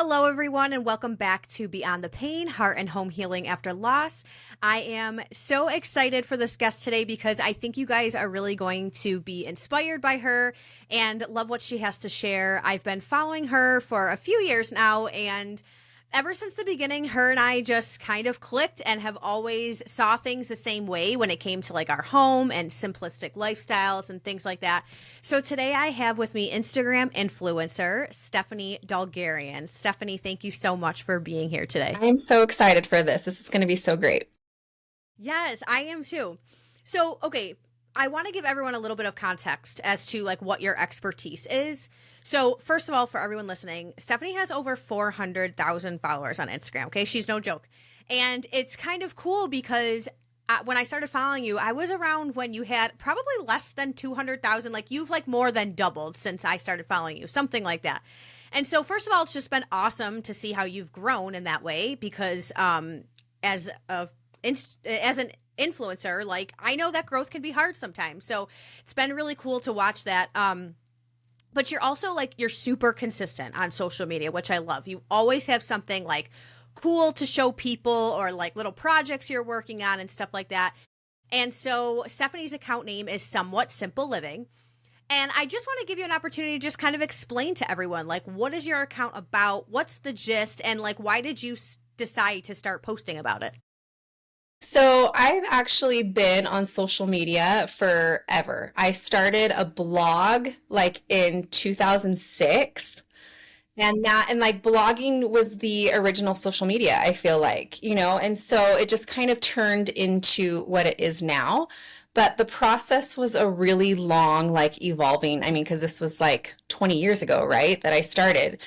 Hello, everyone, and welcome back to Beyond the Pain, Heart and Home Healing After Loss. I am so excited for this guest today because I think you guys are really going to be inspired by her and love what she has to share. I've been following her for a few years now, and ever since the beginning, her and I just kind of clicked and have always saw things the same way when it came to like our home and simplistic lifestyles and things like that. So today I have with me Instagram influencer Stephanie Dulgarian. Stephanie, thank you so much for being here today. I'm so excited for this. This is going to be so great. Yes, I am too. So, okay, I want to give everyone a little bit of context as to like what your expertise is. So, first of all, for everyone listening, Stephanie has over 400,000 followers on Instagram. Okay, she's no joke. And it's kind of cool because when I started following you, I was around when you had probably less than 200,000. Like you've like more than doubled since I started following you, something like that. And so, first of all, it's just been awesome to see how you've grown in that way because as a as an influencer, like I know that growth can be hard sometimes. So it's been really cool to watch that. But you're also like you're super consistent on social media, which I love. You always have something like cool to show people or like little projects you're working on and stuff like that. And so Stephanie's account name is Somewhat Simple Living. And I just want to give you an opportunity to just kind of explain to everyone, like, what is your account about? What's the gist? And like, why did you decide to start posting about it? So, I've actually been on social media forever. I started a blog like in 2006. And like blogging was the original social media, I feel like, and so it just kind of turned into what it is now. But the process was a really long, like evolving. I mean, because this was like 20 years ago, right, that I started.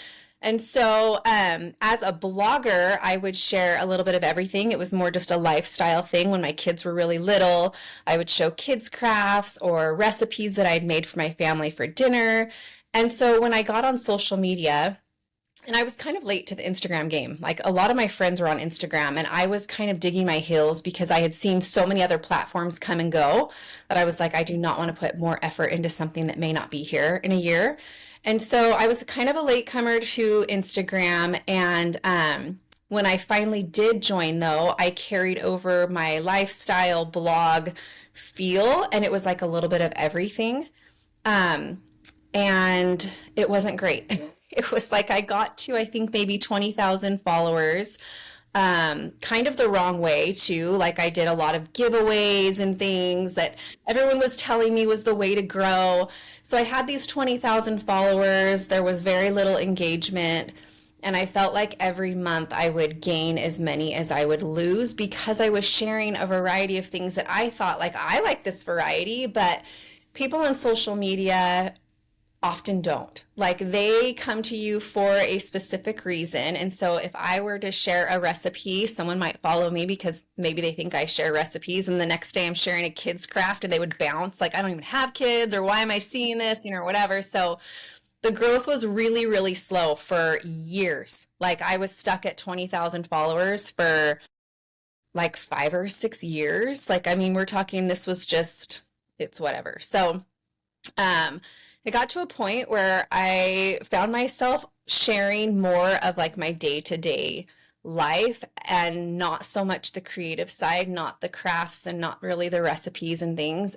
And so, as a blogger, I would share a little bit of everything. It was more just a lifestyle thing. When my kids were really little, I would show kids crafts or recipes that I'd made for my family for dinner. And so when I got on social media, and I was kind of late to the Instagram game. Like a lot of my friends were on Instagram, and I was kind of digging my heels because I had seen so many other platforms come and go that I was like, I do not want to put more effort into something that may not be here in a year. And so I was kind of a latecomer to Instagram. And when I finally did join, though, I carried over my lifestyle blog feel, and it was like a little bit of everything. Um, and it wasn't great. It was like I got to, I think, maybe 20,000 followers, kind of the wrong way too. Like I did a lot of giveaways and things that everyone was telling me was the way to grow. So I had these 20,000 followers. There was very little engagement. And I felt like every month I would gain as many as I would lose because I was sharing a variety of things that I thought, like, I like this variety, but people on social media often don't. Like they come to you for a specific reason. And so if I were to share a recipe, someone might follow me because maybe they think I share recipes. And the next day I'm sharing a kid's craft and they would bounce like, I don't even have kids, or why am I seeing this, or whatever. So the growth was really, really slow for years. Like I was stuck at 20,000 followers for like 5 or 6 years. Like, I mean, we're talking, this was just, it's whatever. So, it got to a point where I found myself sharing more of like my day-to-day life and not so much the creative side, not the crafts and not really the recipes and things.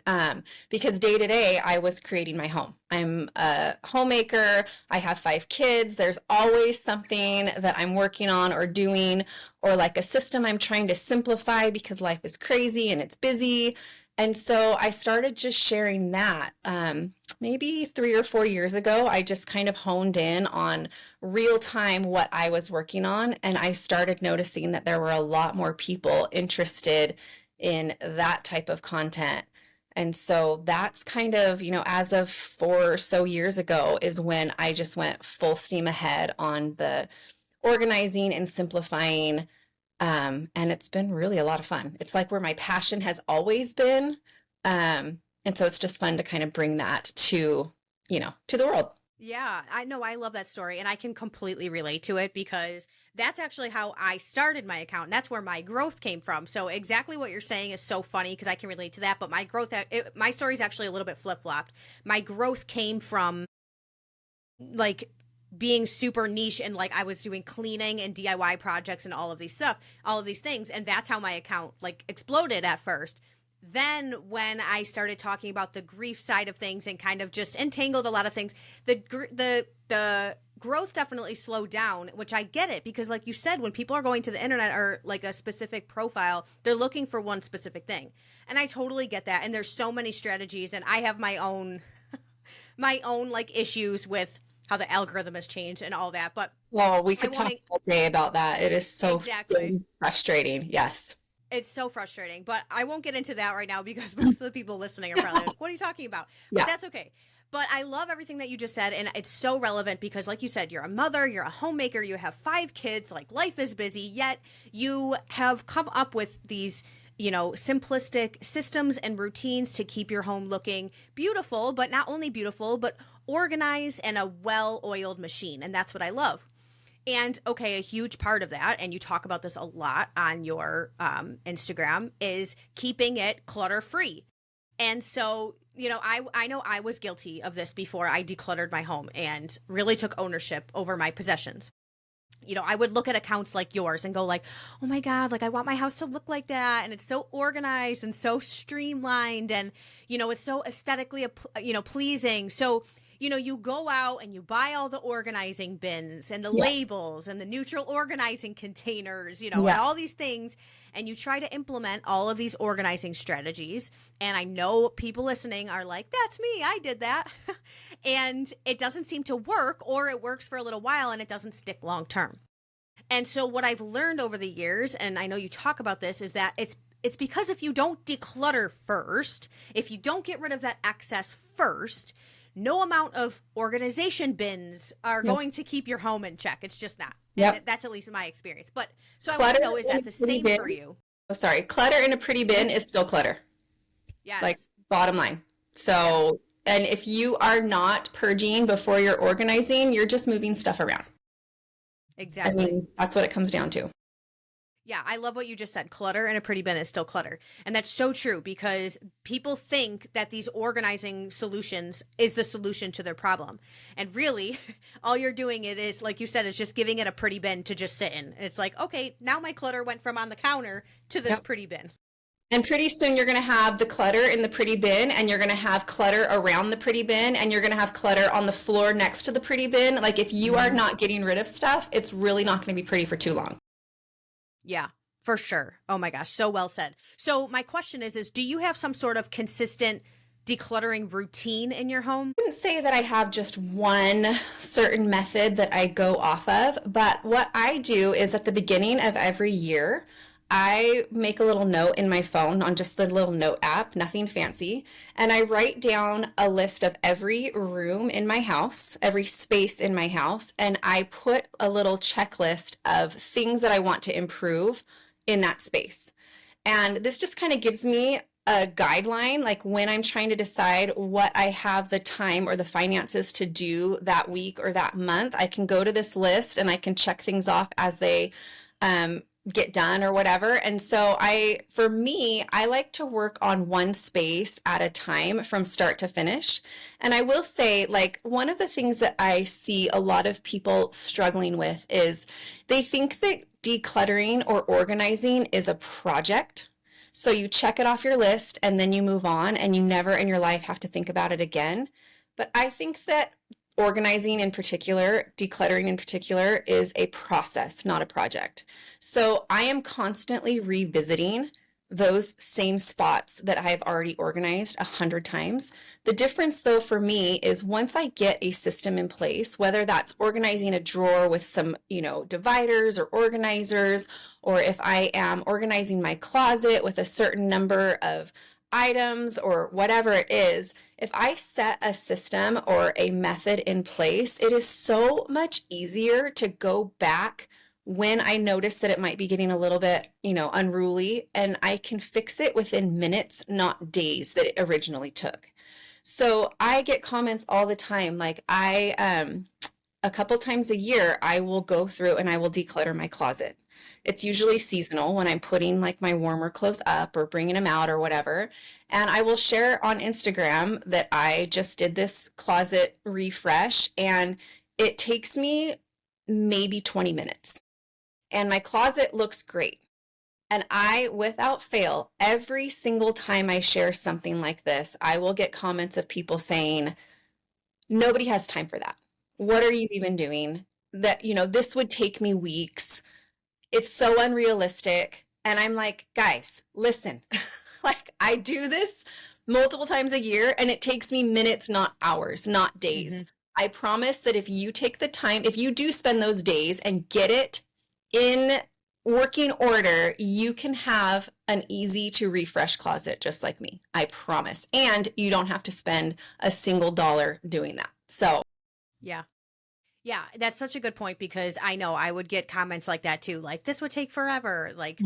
Because day to day, I was creating my home. I'm a homemaker. I have 5 kids. There's always something that I'm working on or doing, or like a system I'm trying to simplify because life is crazy and it's busy. And so I started just sharing that. Maybe 3 or 4 years ago, I just kind of honed in on real time what I was working on. And I started noticing that there were a lot more people interested in that type of content. And so that's kind of, as of 4 or so years ago is when I just went full steam ahead on the organizing and simplifying, and it's been really a lot of fun. It's like where my passion has always been. And so it's just fun to kind of bring that to the world. Yeah, I know. I love that story and I can completely relate to it because that's actually how I started my account. And that's where my growth came from. So exactly what you're saying is so funny because I can relate to that. But my growth, my story is actually a little bit flip flopped. My growth came from like being super niche and like I was doing cleaning and DIY projects and all of these things. And that's how my account like exploded at first. Then when I started talking about the grief side of things and kind of just entangled a lot of things, the growth definitely slowed down, which I get it because like you said, when people are going to the internet or like a specific profile, they're looking for one specific thing. And I totally get that. And there's so many strategies and I have my own like issues with how the algorithm has changed and all that. But Well, we I could want talk to all day about that. It is so exactly. frustrating. Yes. It's so frustrating, but I won't get into that right now because most of the people listening are probably like, what are you talking about? But Yeah. that's okay. But I love everything that you just said. And it's so relevant because, like you said, you're a mother, you're a homemaker, you have 5 kids, like life is busy, yet you have come up with these, simplistic systems and routines to keep your home looking beautiful, but not only beautiful, but organized and a well oiled machine. And that's what I love. And okay, a huge part of that, and you talk about this a lot on your Instagram, is keeping it clutter free. And so, I know I was guilty of this before I decluttered my home and really took ownership over my possessions. I would look at accounts like yours and go like, oh my God, like I want my house to look like that. And it's so organized and so streamlined and, it's so aesthetically, pleasing. So, you go out and you buy all the organizing bins and the Yeah. labels and the neutral organizing containers, and Yeah. all these things. And you try to implement all of these organizing strategies. And I know people listening are like, that's me. I did that. And it doesn't seem to work, or it works for a little while and it doesn't stick long term. And so what I've learned over the years, and I know you talk about this, is that it's because if you don't declutter first, if you don't get rid of that excess first, no amount of organization bins are going to keep your home in check. It's just not. Yep. And that's at least my experience. But so I want Clutter to know, is in a that the pretty same bin. for you? Oh, sorry. Clutter in a pretty bin is still clutter. Yes. Like bottom line. So, and if you are not purging before you're organizing, you're just moving stuff around. Exactly. I mean, that's what it comes down to. Yeah, I love what you just said. Clutter in a pretty bin is still clutter. And that's so true because people think that these organizing solutions is the solution to their problem. And really, all you're doing it is, like you said, is just giving it a pretty bin to just sit in. And it's like, okay, now my clutter went from on the counter to this pretty bin. And pretty soon you're going to have the clutter in the pretty bin, and you're going to have clutter around the pretty bin, and you're going to have clutter on the floor next to the pretty bin. Like if you are not getting rid of stuff, it's really not going to be pretty for too long. Yeah, for sure. Oh my gosh, so well said. So my question is do you have some sort of consistent decluttering routine in your home? I wouldn't say that I have just one certain method that I go off of, but what I do is at the beginning of every year, I make a little note in my phone on just the little note app, nothing fancy, and I write down a list of every room in my house, every space in my house, and I put a little checklist of things that I want to improve in that space. And this just kind of gives me a guideline, like when I'm trying to decide what I have the time or the finances to do that week or that month, I can go to this list and I can check things off as they get done or whatever. And so for me, I like to work on one space at a time from start to finish. And I will say, like, one of the things that I see a lot of people struggling with is they think that decluttering or organizing is a project. So you check it off your list and then you move on and you never in your life have to think about it again. But I think that organizing in particular, decluttering in particular, is a process, not a project. So I am constantly revisiting those same spots that I have already organized 100 times. The difference though for me is once I get a system in place, whether that's organizing a drawer with some, dividers or organizers, or if I am organizing my closet with a certain number of items or whatever it is, if I set a system or a method in place, it is so much easier to go back when I notice that it might be getting a little bit, unruly, and I can fix it within minutes, not days that it originally took. So I get comments all the time. Like a couple times a year, I will go through and I will declutter my closet. It's usually seasonal when I'm putting like my warmer clothes up or bringing them out or whatever. And I will share on Instagram that I just did this closet refresh, and It takes me maybe 20 minutes, and my closet looks great. And I, without fail, every single time I share something like this, I will get comments of people saying, nobody has time for that. What are you even doing? That, this would take me weeks. It's so unrealistic. And I'm like, guys, listen, like I do this multiple times a year and it takes me minutes, not hours, not days. Mm-hmm. I promise that if you take the time, if you do spend those days and get it in working order, you can have an easy to refresh closet just like me. I promise. And you don't have to spend a single dollar doing that. So, Yeah. Yeah, that's such a good point because I know I would get comments like that too, like this would take forever, like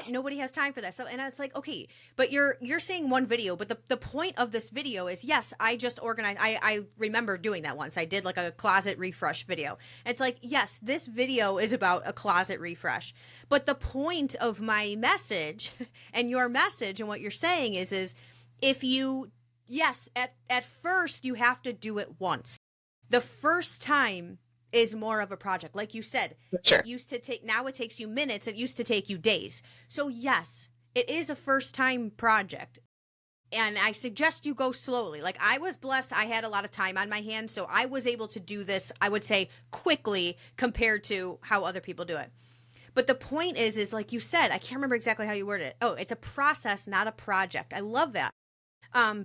nobody has time for that. So, and it's like, okay, but you're seeing one video, but the point of this video is, yes, I just organized. I remember doing that once. I did like a closet refresh video. It's like, yes, this video is about a closet refresh, but the point of my message and your message and what you're saying is if you, yes, at first you have to do it once. The first time is more of a project. Like you said, sure. It used to take, now it takes you minutes. It used to take you days. So yes, it is a first time project. And I suggest you go slowly. Like I was blessed. I had a lot of time on my hands. So I was able to do this, I would say quickly compared to how other people do it. But the point is like you said, I can't remember exactly how you worded it. Oh, it's a process, not a project. I love that.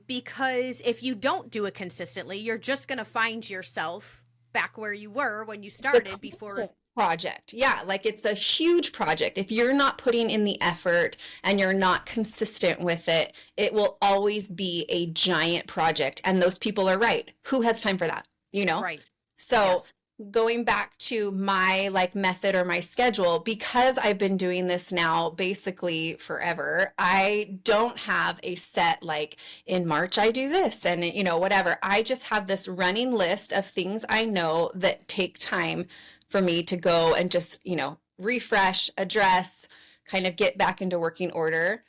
Because if you don't do it consistently, you're just going to find yourself back where you were when you started before. Project. Yeah, like it's a huge project. If you're not putting in the effort and you're not consistent with it, it will always be a giant project. And those people are right. Who has time for that? Right. So Yes. Going back to my like method or my schedule, because I've been doing this now basically forever, I don't have a set like in March I do this and whatever. I just have this running list of things I know that take time for me to go and just, refresh, address, kind of get back into working order.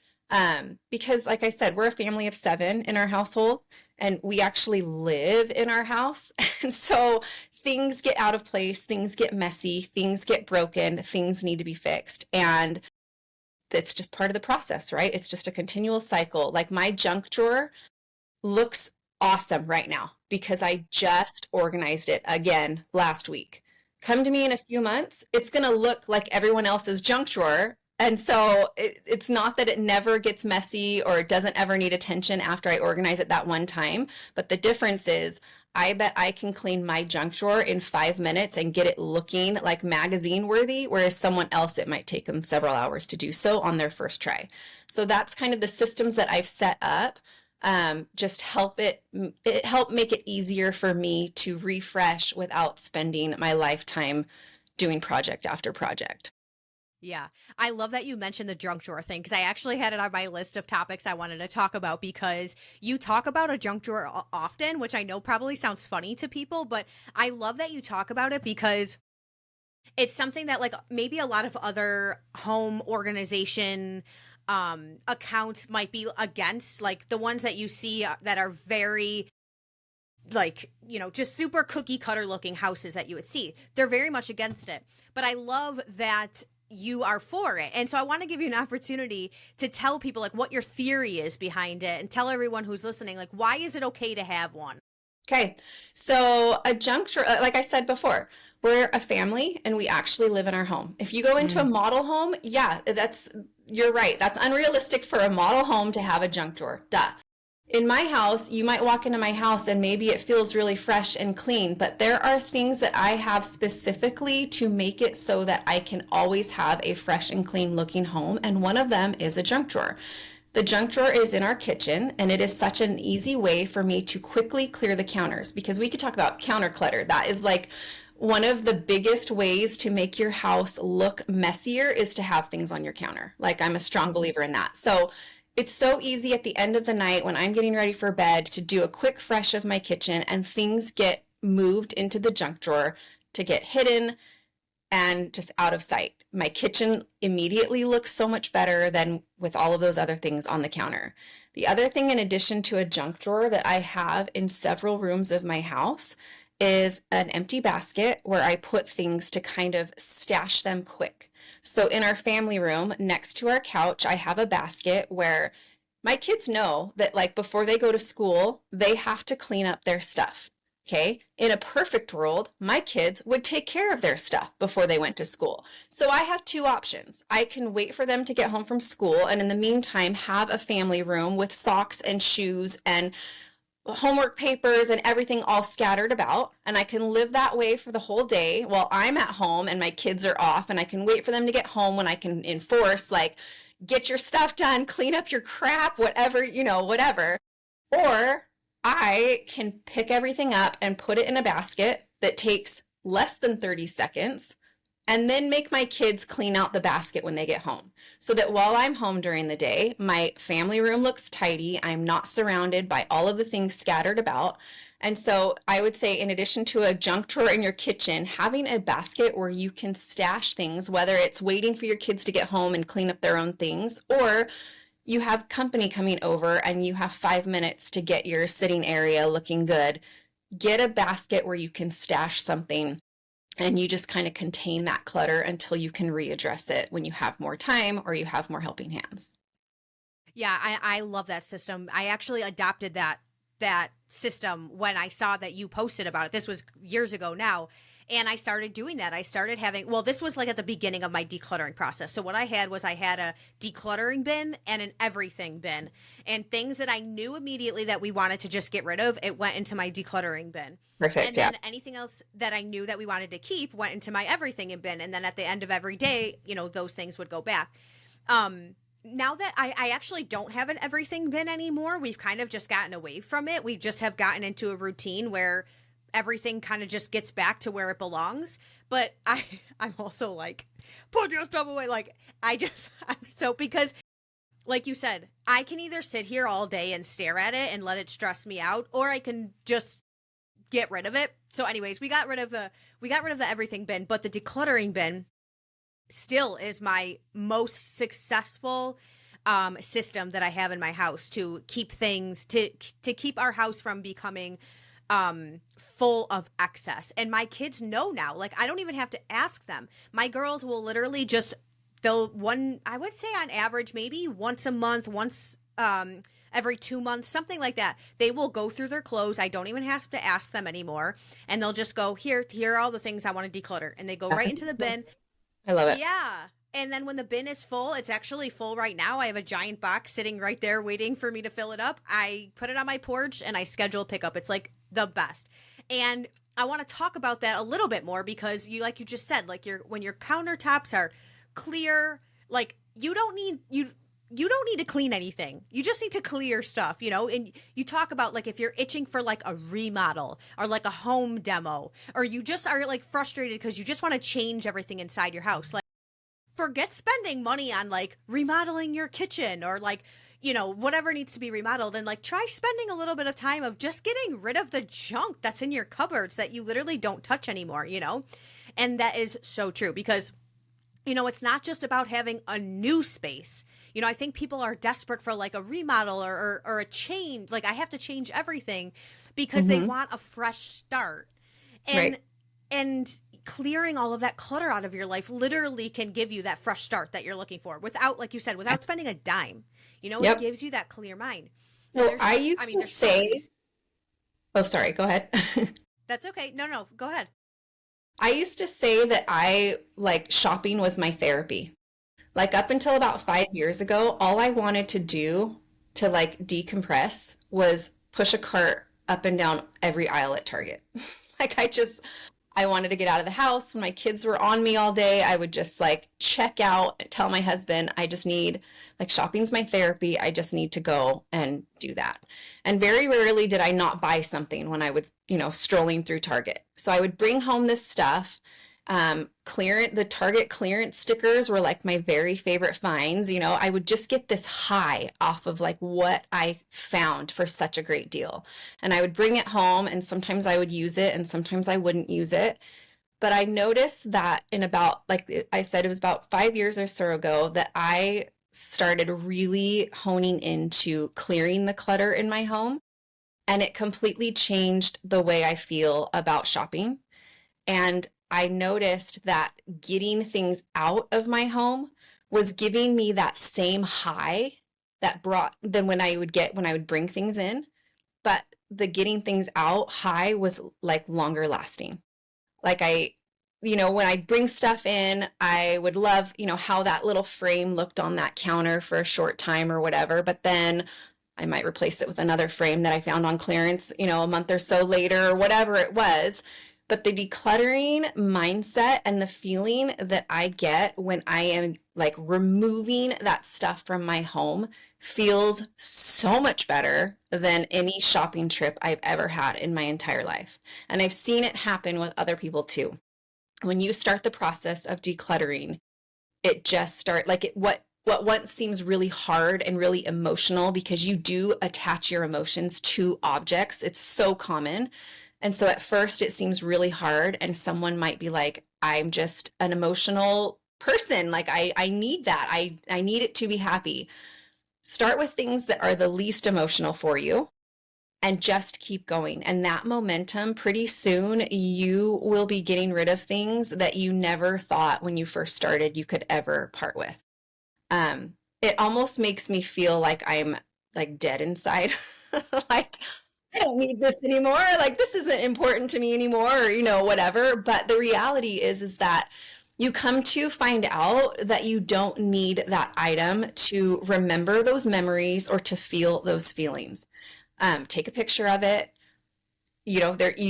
Because like I said, we're a family of 7 in our household and we actually live in our house. And so things get out of place, things get messy, things get broken, things need to be fixed. And it's just part of the process, right? It's just a continual cycle. Like my junk drawer looks awesome right now because I just organized it again last week. Come to me in a few months, it's going to look like everyone else's junk drawer. And so it's not that it never gets messy or it doesn't ever need attention after I organize it that one time. But the difference is I bet I can clean my junk drawer in 5 minutes and get it looking like magazine worthy, whereas someone else, it might take them several hours to do so on their first try. So that's kind of the systems that I've set up. Just help make it easier for me to refresh without spending my lifetime doing project after project. Yeah. I love that you mentioned the junk drawer thing because I actually had it on my list of topics I wanted to talk about because you talk about a junk drawer often, which I know probably sounds funny to people, but I love that you talk about it because it's something that like maybe a lot of other home organization accounts might be against, like the ones that you see that are very like, just super cookie cutter looking houses that you would see. They're very much against it. But I love that you are for it. And so I want to give you an opportunity to tell people like what your theory is behind it and tell everyone who's listening, like, why is it okay to have one? Okay. So a junk drawer, like I said before, we're a family and we actually live in our home. If you go into a model home, yeah, you're right. That's unrealistic for a model home to have a junk drawer. Duh. In my house, you might walk into my house and maybe it feels really fresh and clean, but there are things that I have specifically to make it so that I can always have a fresh and clean looking home. And one of them is a junk drawer. The junk drawer is in our kitchen, and it is such an easy way for me to quickly clear the counters because we could talk about counter clutter. That is like one of the biggest ways to make your house look messier is to have things on your counter. Like I'm a strong believer in that. So it's so easy at the end of the night when I'm getting ready for bed to do a quick fresh of my kitchen and things get moved into the junk drawer to get hidden and just out of sight. My kitchen immediately looks so much better than with all of those other things on the counter. The other thing in addition to a junk drawer that I have in several rooms of my house is an empty basket where I put things to kind of stash them quick. So in our family room next to our couch, I have a basket where my kids know that like before they go to school, they have to clean up their stuff. Okay. In a perfect world, my kids would take care of their stuff before they went to school. So I have two options. I can wait for them to get home from school and in the meantime have a family room with socks and shoes and homework papers and everything all scattered about. And I can live that way for the whole day while I'm at home and my kids are off. And I can wait for them to get home when I can enforce, like, get your stuff done, clean up your crap, whatever, whatever. Or I can pick everything up and put it in a basket that takes less than 30 seconds and then make my kids clean out the basket when they get home. So that while I'm home during the day, my family room looks tidy. I'm not surrounded by all of the things scattered about. And so I would say, in addition to a junk drawer in your kitchen, having a basket where you can stash things, whether it's waiting for your kids to get home and clean up their own things, or you have company coming over and you have 5 minutes to get your sitting area looking good, get a basket where you can stash something and you just kind of contain that clutter until you can readdress it when you have more time or you have more helping hands. Yeah, I love that system. I actually adopted that system when I saw that you posted about it. This was years ago now. And I started doing that. I started having, well, this was like at the beginning of my decluttering process. So what I had was I had a decluttering bin and an everything bin. And things that I knew immediately that we wanted to just get rid of, it went into my decluttering bin. Perfect. And then anything else that I knew that we wanted to keep went into my everything bin. And then at the end of every day, those things would go back. Now that I actually don't have an everything bin anymore, we've kind of just gotten away from it. We just have gotten into a routine where everything kind of just gets back to where it belongs. But I'm also like, put your stuff away. Like, I'm so, because like you said, I can either sit here all day and stare at it and let it stress me out, or I can just get rid of it. So anyways, we got rid of the everything bin, but the decluttering bin still is my most successful system that I have in my house to keep things, to keep our house from becoming full of excess. And my kids know now, like, I don't even have to ask them. My girls will literally just, I would say on average, maybe once a month, once every 2 months, something like that. They will go through their clothes. I don't even have to ask them anymore. And they'll just go, here are all the things I want to declutter. And they go right into the bin. I love it. Yeah. And then when the bin is full, it's actually full right now. I have a giant box sitting right there waiting for me to fill it up. I put it on my porch and I schedule pickup. It's like the best. And I want to talk about that a little bit more because like you just said, like when your countertops are clear, like you don't need to clean anything. You just need to clear stuff, and you talk about like if you're itching for like a remodel or like a home demo, or you just are like frustrated because you just want to change everything inside your house. Like, forget spending money on like remodeling your kitchen or like, whatever needs to be remodeled, and like try spending a little bit of time of just getting rid of the junk that's in your cupboards that you literally don't touch anymore, And that is so true because, it's not just about having a new space. I think people are desperate for like a remodel or a change. Like I have to change everything because they want a fresh start. And clearing all of that clutter out of your life literally can give you that fresh start that you're looking for without, like you said, without spending a dime. It gives you that clear mind. Well, I used to say, oh, sorry, go ahead. That's okay. No, go ahead. I used to say that shopping was my therapy. Like up until about 5 years ago, all I wanted to do to like decompress was push a cart up and down every aisle at Target. I wanted to get out of the house. When my kids were on me all day, I would just like check out and tell my husband, shopping's my therapy. I just need to go and do that. And very rarely did I not buy something when I was, strolling through Target. So I would bring home this stuff. The Target clearance stickers were like my very favorite finds. I would just get this high off of like what I found for such a great deal. And I would bring it home and sometimes I would use it and sometimes I wouldn't use it. But I noticed that in about, like I said, it was about 5 years or so ago that I started really honing into clearing the clutter in my home. And it completely changed the way I feel about shopping. And I noticed that getting things out of my home was giving me that same high that brought than when I would get when I would bring things in. But the getting things out high was like longer lasting. Like when I bring stuff in, I would love, how that little frame looked on that counter for a short time or whatever. But then I might replace it with another frame that I found on clearance, a month or so later or whatever it was. But the decluttering mindset and the feeling that I get when I am like removing that stuff from my home feels so much better than any shopping trip I've ever had in my entire life. And I've seen it happen with other people too. When you start the process of decluttering, it just start like what once seems really hard and really emotional because you do attach your emotions to objects. It's so common. And so at first it seems really hard and someone might be like, I'm just an emotional person. Like I need that. I need it to be happy. Start with things that are the least emotional for you and just keep going. And that momentum, pretty soon you will be getting rid of things that you never thought when you first started you could ever part with. It almost makes me feel like I'm like dead inside. Like I don't need this anymore. Like this isn't important to me anymore, or, whatever. But the reality is that you come to find out that you don't need that item to remember those memories or to feel those feelings. Take a picture of it. You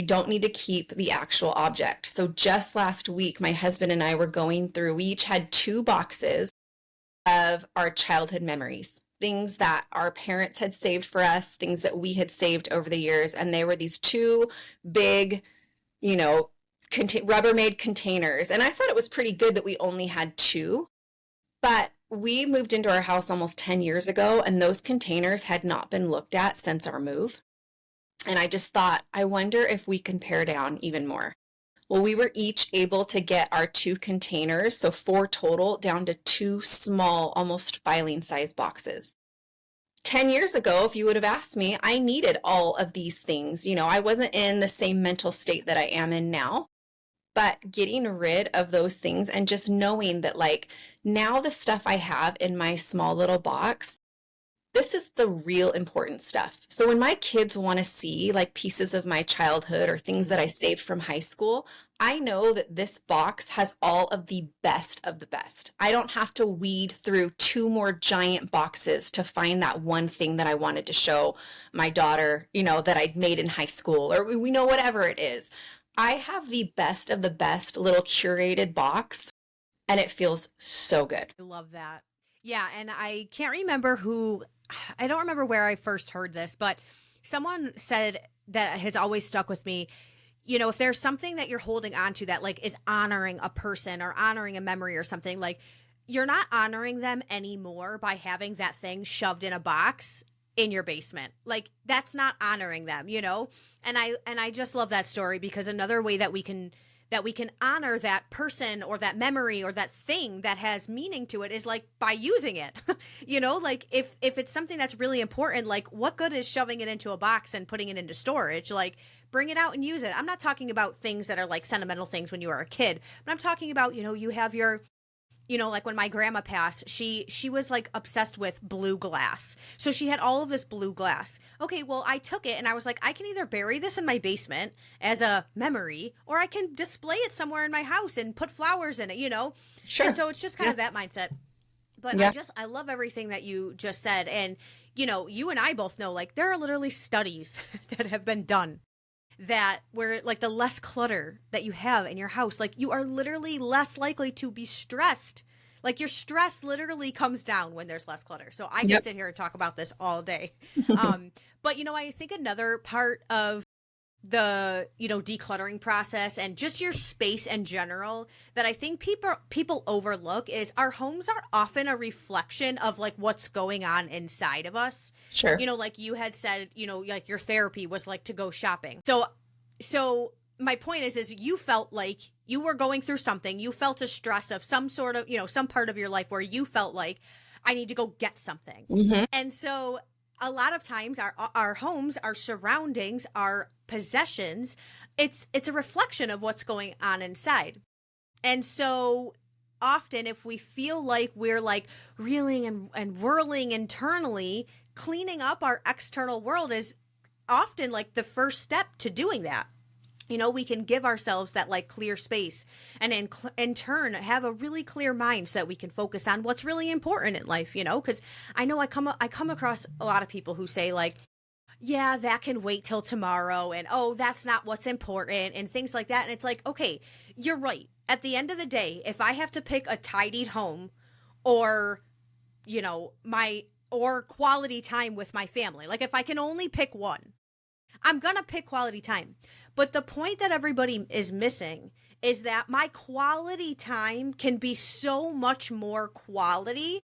don't need to keep the actual object. So just last week, my husband and I were going through, we each had 2 boxes of our childhood memories, things that our parents had saved for us, things that we had saved over the years. And they were these 2 big, Rubbermaid containers. And I thought it was pretty good that we only had 2, but we moved into our house almost 10 years ago, and those containers had not been looked at since our move. And I just thought, I wonder if we can pare down even more. Well, we were each able to get our 2 containers, so 4 total, down to 2 small, almost filing size boxes. 10 years ago, if you would have asked me, I needed all of these things. I wasn't in the same mental state that I am in now. But getting rid of those things and just knowing that like now the stuff I have in my small little box, this is the real important stuff. So when my kids want to see like pieces of my childhood or things that I saved from high school, I know that this box has all of the best of the best. I don't have to weed through 2 more giant boxes to find that one thing that I wanted to show my daughter, that I'd made in high school or whatever it is. I have the best of the best little curated box and it feels so good. I love that. Yeah, and I can't remember I don't remember where I first heard this, but someone said that has always stuck with me. If there's something that you're holding on to that like is honoring a person or honoring a memory or something, like you're not honoring them anymore by having that thing shoved in a box in your basement. Like that's not honoring them, And I just love that story because another way that we can honor that person or that memory or that thing that has meaning to it is like by using it. Like if it's something that's really important, like what good is shoving it into a box and putting it into storage? Like bring it out and use it. I'm not talking about things that are like sentimental things when you were a kid, but I'm talking about, you have your like when my grandma passed, she was like obsessed with blue glass. So she had all of this blue glass. Okay, well, I took it and I was like, I can either bury this in my basement as a memory or I can display it somewhere in my house and put flowers in it, Sure. And so it's just kind of that mindset. But Yeah. I love everything that you just said. And, you and I both know like there are literally studies that have been done that where like the less clutter that you have in your house, like you are literally less likely to be stressed. Like your stress literally comes down when there's less clutter. So I can sit here and talk about this all day. But I think another part of the decluttering process and just your space in general that I think people overlook is our homes are often a reflection of like what's going on inside of us. Sure. Like you had said, like your therapy was like to go shopping. So my point is you felt like you were going through something, you felt a stress of some sort of, some part of your life where you felt like I need to go get something. Mm-hmm. And so a lot of times our homes, our surroundings, our possessions, it's a reflection of what's going on inside. And so often if we feel like we're like reeling and whirling internally, cleaning up our external world is often like the first step to doing that. You know, we can give ourselves that like clear space and in turn have a really clear mind so that we can focus on what's really important in life, you know, because I know I come across a lot of people who say like, yeah, that can wait till tomorrow and oh, that's not what's important and things like that. And it's like, okay, you're right. At the end of the day, if I have to pick a tidied home or, you know, or quality time with my family, like if I can only pick one, I'm going to pick quality time. But the point that everybody is missing is that my quality time can be so much more quality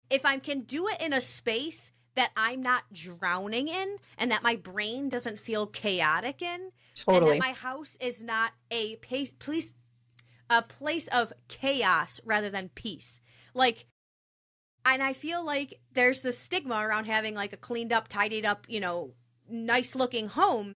if I can do it in a space that I'm not drowning in and that my brain doesn't feel chaotic in. And that Totally. my house is not a place of chaos rather than peace. Like, and I feel like there's this stigma around having like a cleaned up, tidied up, you know, nice looking home.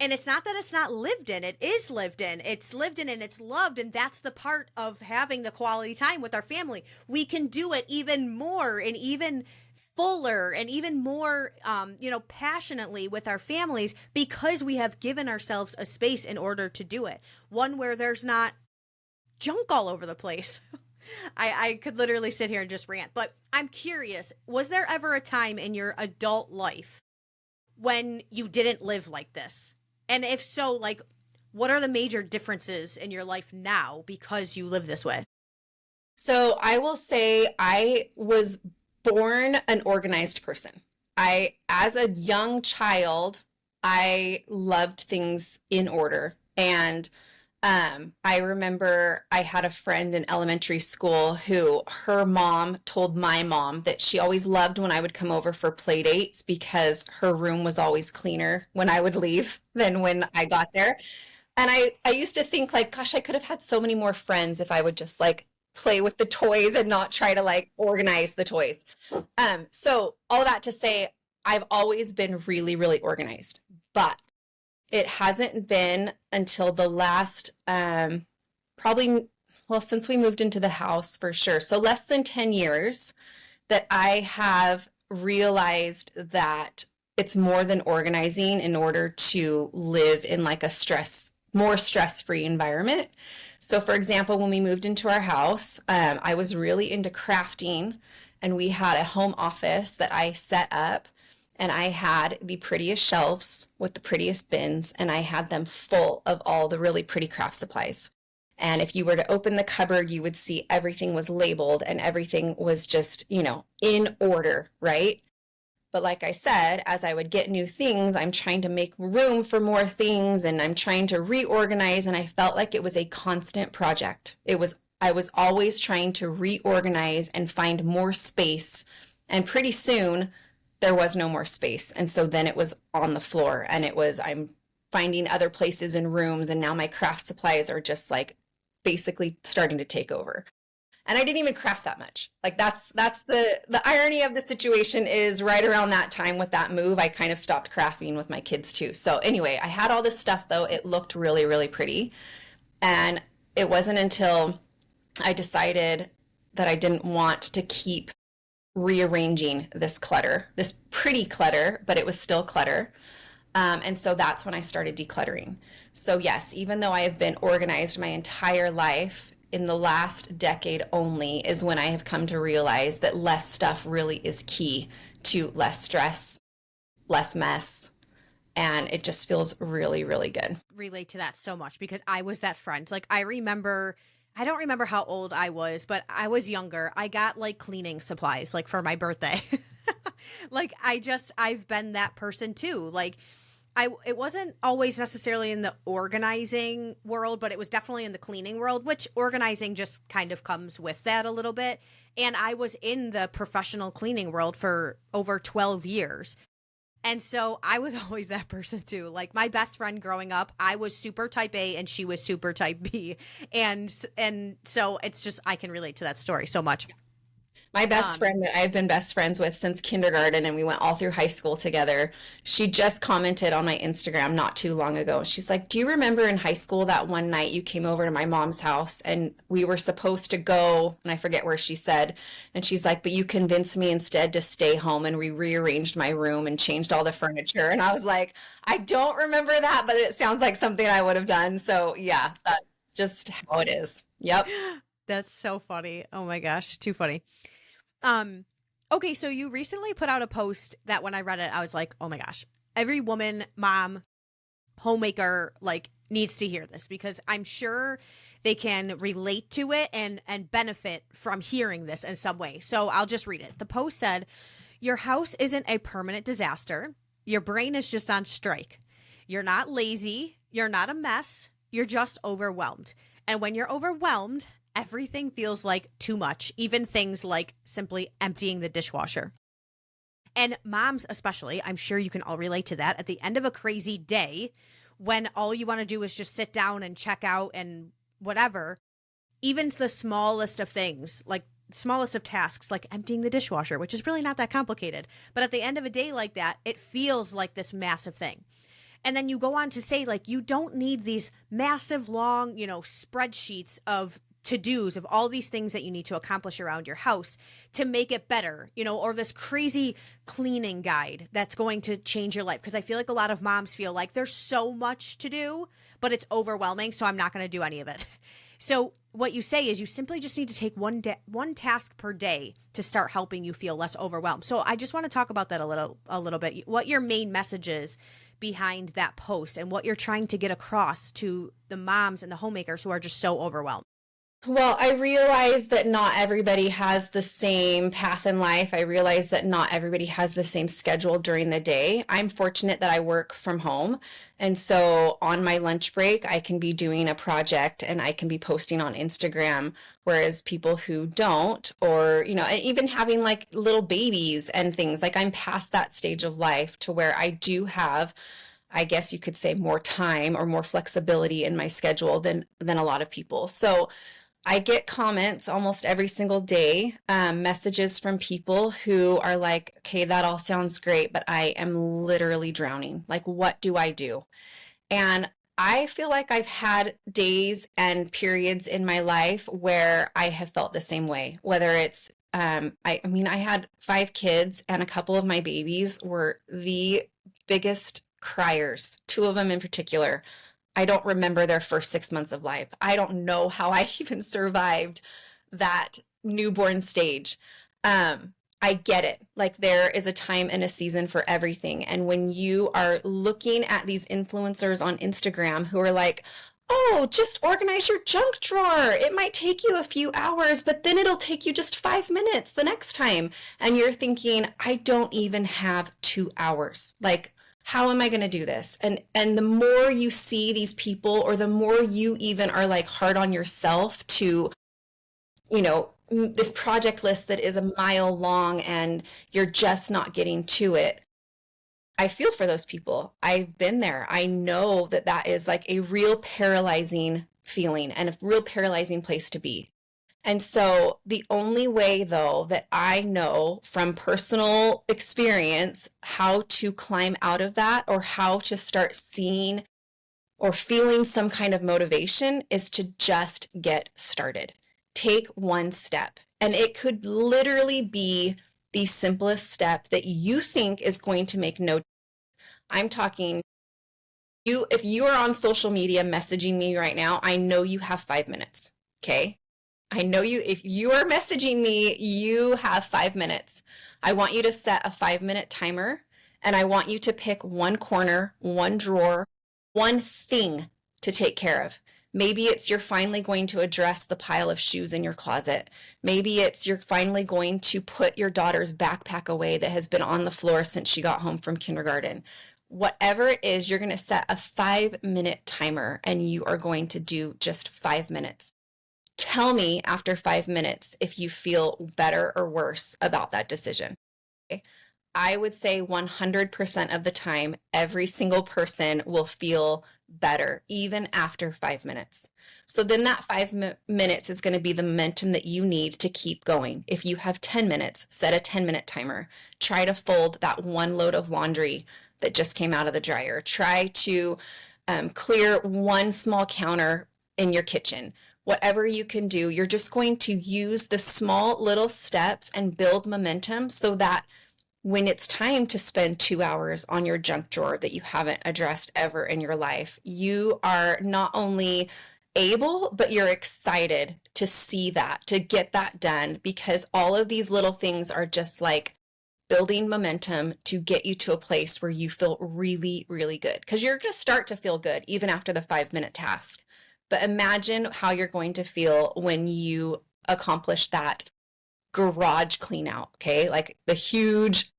And it's not that it's not lived in. It is lived in. It's lived in and it's loved. And that's the part of having the quality time with our family. We can do it even more and even fuller and even more, you know, passionately with our families because we have given ourselves a space in order to do it. One where there's not junk all over the place. I could literally sit here and just rant, but I'm curious, was there ever a time in your adult life when you didn't live like this? And if so, like, what are the major differences in your life now because you live this way? So I will say I was born an organized person. As a young child, I loved things in order. And I remember I had a friend in elementary school who her mom told my mom that she always loved when I would come over for play dates because her room was always cleaner when I would leave than when I got there. And I used to think like, gosh, I could have had so many more friends if I would just like play with the toys and not try to like organize the toys. So all that to say, I've always been really, really organized, but it hasn't been until the last, probably, well, since we moved into the house for sure. So less than 10 years that I have realized that it's more than organizing in order to live in like a more stress-free environment. So for example, when we moved into our house, I was really into crafting and we had a home office that I set up and I had the prettiest shelves with the prettiest bins, and I had them full of all the really pretty craft supplies. And if you were to open the cupboard, you would see everything was labeled and everything was just, you know, in order, right? But like I said, as I would get new things, I'm trying to make room for more things and I'm trying to reorganize. And I felt like it was a constant project. I was always trying to reorganize and find more space. And pretty soon, there was no more space. And so then it was on the floor and I'm finding other places in rooms. And now my craft supplies are just like basically starting to take over. And I didn't even craft that much. Like that's the irony of the situation is right around that time with that move, I kind of stopped crafting with my kids too. So anyway, I had all this stuff though. It looked really, really pretty. And it wasn't until I decided that I didn't want to keep rearranging this clutter, this pretty clutter, but it was still clutter. And so that's when I started decluttering. So yes, even though I have been organized my entire life, in the last decade only is when I have come to realize that less stuff really is key to less stress, less mess, and it just feels really, really good. Relate to that so much because I was that friend. Like I don't remember how old I was, but I was younger. I got like cleaning supplies like for my birthday. Like I've been that person too. Like it wasn't always necessarily in the organizing world, but it was definitely in the cleaning world, which organizing just kind of comes with that a little bit. And I was in the professional cleaning world for over 12 years. And so I was always that person too. Like my best friend growing up, I was super type A and she was super type B. And so it's just, I can relate to that story so much. My best Um, friend that I've been best friends with since kindergarten and we went all through high school together, she just commented on my Instagram not too long ago. She's like, "Do you remember in high school that one night you came over to my mom's house and we were supposed to go," and I forget where she said, and she's like, "But you convinced me instead to stay home and we rearranged my room and changed all the furniture." And I was like, "I don't remember that, but it sounds like something I would have done." So, yeah, that's just how it is. Yep. that's so funny. Oh my gosh, too funny. Um, okay, so you recently put out a post that when I read it, I was like, oh my gosh, every woman, mom, homemaker, like needs to hear this because I'm sure they can relate to it and benefit from hearing this in some way. So I'll just read it. The post said, "Your house isn't a permanent disaster. Your brain is just on strike. You're not lazy. You're not a mess. You're just overwhelmed. And when you're overwhelmed, everything feels like too much, even things like simply emptying the dishwasher." And moms, especially, I'm sure you can all relate to that. At the end of a crazy day, when all you want to do is just sit down and check out and whatever, even to the smallest of things, like smallest of tasks, like emptying the dishwasher, which is really not that complicated. But at the end of a day like that, it feels like this massive thing. And then you go on to say, like, you don't need these massive, long, spreadsheets of to dos of all these things that you need to accomplish around your house to make it better, or this crazy cleaning guide that's going to change your life. Because I feel like a lot of moms feel like there's so much to do, but it's overwhelming. So I'm not going to do any of it. So what you say is you simply just need to take one task per day to start helping you feel less overwhelmed. So I just want to talk about that a little bit. What your main message is behind that post and what you're trying to get across to the moms and the homemakers who are just so overwhelmed. Well, I realize that not everybody has the same path in life. I realize that not everybody has the same schedule during the day. I'm fortunate that I work from home. And so on my lunch break, I can be doing a project and I can be posting on Instagram. Whereas people who don't, or, even having like little babies and things, like I'm past that stage of life to where I do have, I guess you could say, more time or more flexibility in my schedule than a lot of people. So I get comments almost every single day, messages from people who are like, "Okay, that all sounds great, but I am literally drowning. Like, what do I do?" And I feel like I've had days and periods in my life where I have felt the same way, whether it's, I mean, I had 5 kids and a couple of my babies were the biggest criers, 2 of them in particular. I don't remember their first 6 months of life. I don't know how I even survived that newborn stage. I get it. Like there is a time and a season for everything. And when you are looking at these influencers on Instagram who are like, "Oh, just organize your junk drawer. It might take you a few hours, but then it'll take you just 5 minutes the next time." And you're thinking, I don't even have 2 hours. Like, how am I going to do this? And the more you see these people, or the more you even are like hard on yourself to, this project list that is a mile long and you're just not getting to it. I feel for those people. I've been there. I know that that is like a real paralyzing feeling and a real paralyzing place to be. And so the only way, though, that I know from personal experience how to climb out of that, or how to start seeing or feeling some kind of motivation, is to just get started. Take one step. And it could literally be the simplest step that you think is going to make no. I'm talking if you are on social media messaging me right now, I know you have 5 minutes. Okay. I know if you are messaging me, you have 5 minutes. I want you to set a 5-minute timer, and I want you to pick one corner, one drawer, one thing to take care of. Maybe it's you're finally going to address the pile of shoes in your closet. Maybe it's you're finally going to put your daughter's backpack away that has been on the floor since she got home from kindergarten. Whatever it is, you're going to set a 5-minute timer, and you are going to do just 5 minutes. Tell me after 5 minutes if you feel better or worse about that decision. Okay? I would say 100% of the time, every single person will feel better, even after 5 minutes. So then that minutes is going to be the momentum that you need to keep going. If you have 10 minutes, set a 10-minute timer. Try to fold that one load of laundry that just came out of the dryer. Try to clear one small counter in your kitchen. Whatever you can do, you're just going to use the small little steps and build momentum so that when it's time to spend 2 hours on your junk drawer that you haven't addressed ever in your life, you are not only able, but you're excited to see that, to get that done, because all of these little things are just like building momentum to get you to a place where you feel really, really good. Because you're going to start to feel good even after the 5-minute task. But imagine how you're going to feel when you accomplish that garage clean out, okay? Like the huge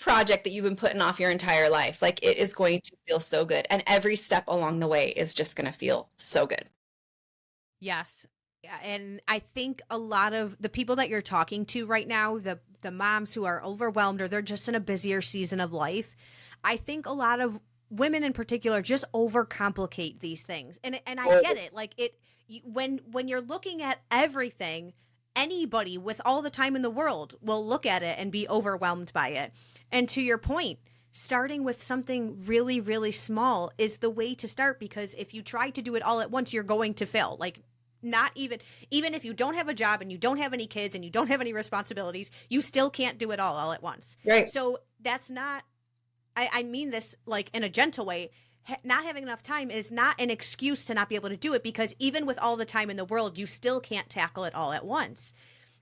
project that you've been putting off your entire life. Like it is going to feel so good. And every step along the way is just going to feel so good. Yes. Yeah, and I think a lot of the people that you're talking to right now, the moms who are overwhelmed or they're just in a busier season of life, I think a lot of women in particular just overcomplicate these things. And I get it. Like when you're looking at everything, anybody with all the time in the world will look at it and be overwhelmed by it. And to your point, starting with something really, really small is the way to start, because if you try to do it all at once, you're going to fail. Like not even if you don't have a job and you don't have any kids and you don't have any responsibilities, you still can't do it all at once. Right. So that's not, I mean this like in a gentle way. Not having enough time is not an excuse to not be able to do it, because even with all the time in the world, you still can't tackle it all at once.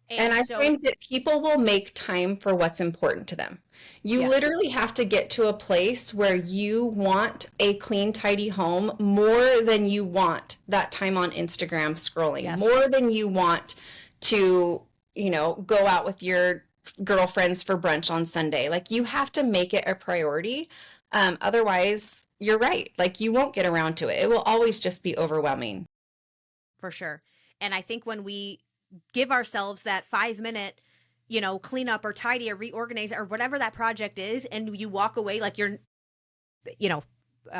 And I think that people will make time for what's important to them. You literally have to get to a place where you want a clean, tidy home more than you want that time on Instagram scrolling, more than you want to, go out with your girlfriends for brunch on Sunday. Like you have to make it a priority. Otherwise, you're right. Like you won't get around to it. It will always just be overwhelming. For sure. And I think when we give ourselves that 5-minute, clean up or tidy or reorganize or whatever that project is, and you walk away like you're,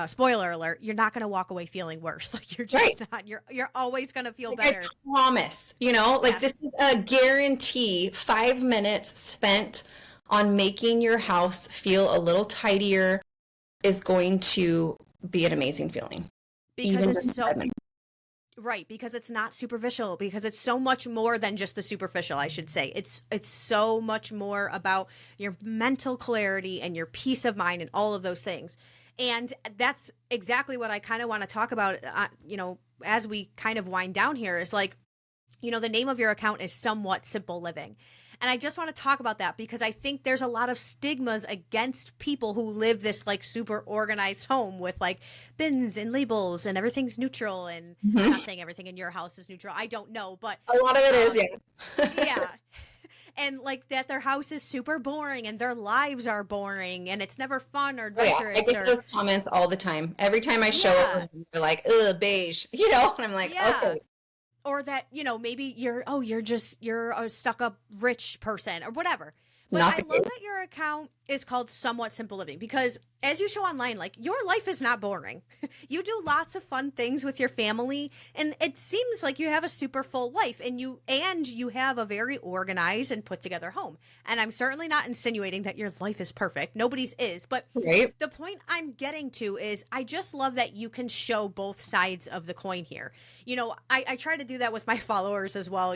spoiler alert, you're not going to walk away feeling worse. Like you're just not, you're always going to feel better. I promise, this is a guarantee. 5 minutes spent on making your house feel a little tidier is going to be an amazing feeling. Because it's so right, because it's not superficial, because it's so much more than just the superficial, I should say. It's so much more about your mental clarity and your peace of mind and all of those things. And that's exactly what I kind of want to talk about, as we kind of wind down here is like, the name of your account is Somewhat Simple Living. And I just want to talk about that because I think there's a lot of stigmas against people who live this like super organized home with like bins and labels and everything's neutral. And I'm not saying everything in your house is neutral. I don't know, but a lot of it is, yeah. Yeah. And like that their house is super boring and their lives are boring and it's never fun or adventurous. I get those comments all the time. Every time I show up, they're like, ugh, beige, and I'm like, okay. Or that, maybe you're a stuck up rich person or whatever. But I love that your account is called Somewhat Simple Living because as you show online, like your life is not boring. You do lots of fun things with your family and it seems like you have a super full life and you have a very organized and put together home. And I'm certainly not insinuating that your life is perfect. Nobody's is. But the point I'm getting to is I just love that you can show both sides of the coin here. I try to do that with my followers as well.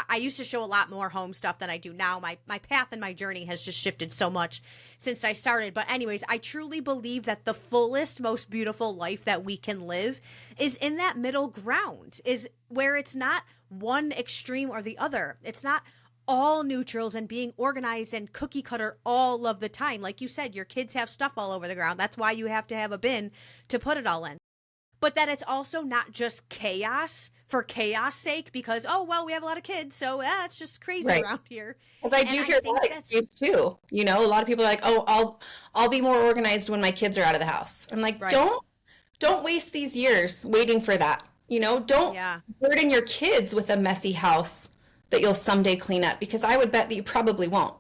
I used to show a lot more home stuff than I do now. My path and my journey has just shifted so much since I started. But anyways, I truly believe that the fullest, most beautiful life that we can live is in that middle ground, is where it's not one extreme or the other. It's not all neutrals and being organized and cookie cutter all of the time. Like you said, your kids have stuff all over the ground. That's why you have to have a bin to put it all in. But that it's also not just chaos for chaos sake because, we have a lot of kids, so it's just crazy around here. Because I do hear that excuse too. A lot of people are like, I'll be more organized when my kids are out of the house. I'm like, don't waste these years waiting for that. Don't burden your kids with a messy house that you'll someday clean up because I would bet that you probably won't.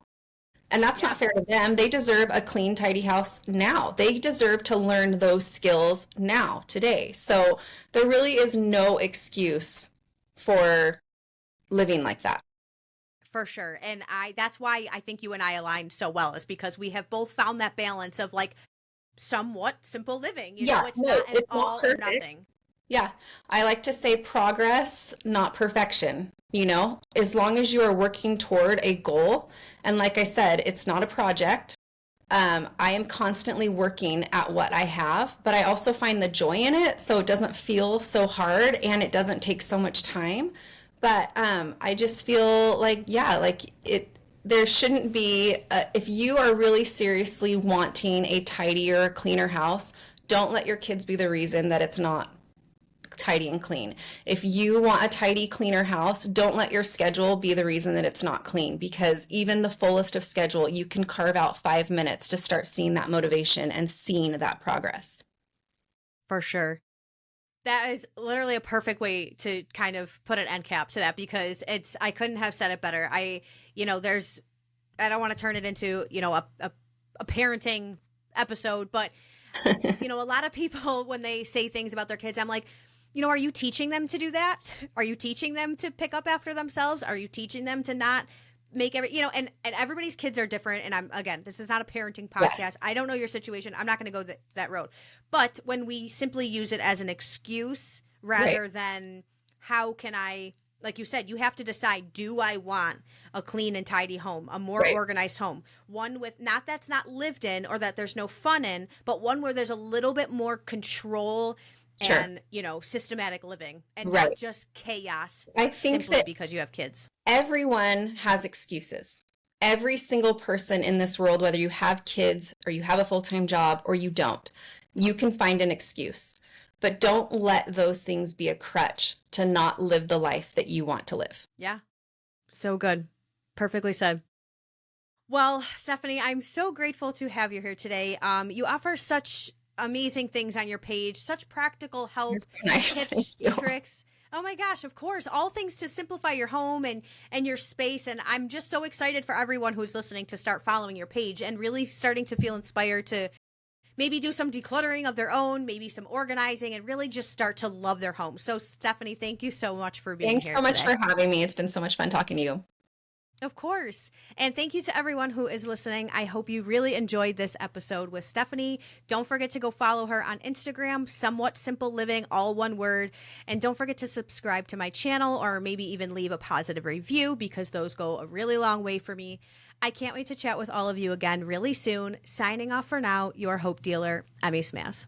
And that's Yeah, not fair to them. They deserve a clean, tidy house now. They deserve to learn those skills now, today. So there really is no excuse for living like that. for sure. And that's why I think you and I aligned so well, is because we have both found that balance of like somewhat simple living. Yeah, It's no, not an it's not all or perfect. nothing. Yeah, I like to say progress, not perfection. As long as you are working toward a goal, and like I said, it's not a project. I am constantly working at what I have, but I also find the joy in it, so it doesn't feel so hard and it doesn't take so much time. But I just feel like, yeah, like it. There shouldn't be, if you are really seriously wanting a tidier, cleaner house, don't let your kids be the reason that it's not tidy and clean. If you want a tidy, cleaner house, don't let your schedule be the reason that it's not clean, because even the fullest of schedule, you can carve out 5 minutes to start seeing that motivation and seeing that progress. For sure. That is literally a perfect way to kind of put an end cap to that, because I couldn't have said it better. There's, I don't want to turn it into, a parenting episode, but, a lot of people, when they say things about their kids, I'm like, are you teaching them to do that? Are you teaching them to pick up after themselves? Are you teaching them to not make and everybody's kids are different. And again, this is not a parenting podcast. Yes. I don't know your situation. I'm not going to go that road. But when we simply use it as an excuse rather Right. than how can I, like you said, you have to decide, do I want a clean and tidy home, a more Right. organized home, one with that's not lived in or that there's no fun in, but one where there's a little bit more control Sure. and, systematic living and Right. not just chaos I think simply that because you have kids. everyone has excuses. Every single person in this world, whether you have kids or you have a full-time job or you don't, you can find an excuse. But don't let those things be a crutch to not live the life that you want to live. Yeah. So good. Perfectly said. Well, Stephanie, I'm so grateful to have you here today. You offer such amazing things on your page, such practical help, Nice. Thank tips, you. tricks. Oh my gosh, of course, all things to simplify your home and your space. And I'm just so excited for everyone who's listening to start following your page and really starting to feel inspired to maybe do some decluttering of their own, maybe some organizing, and really just start to love their home. So, Stephanie, thank you so much for being Thanks here so much today. for having me. It's been so much fun talking to you. Of course. And thank you to everyone who is listening. I hope you really enjoyed this episode with Stephanie. Don't forget to go follow her on Instagram, Somewhat Simple Living, all one word. And don't forget to subscribe to my channel or maybe even leave a positive review, because those go a really long way for me. I can't wait to chat with all of you again really soon. Signing off for now, your hope dealer, Emmy Smas.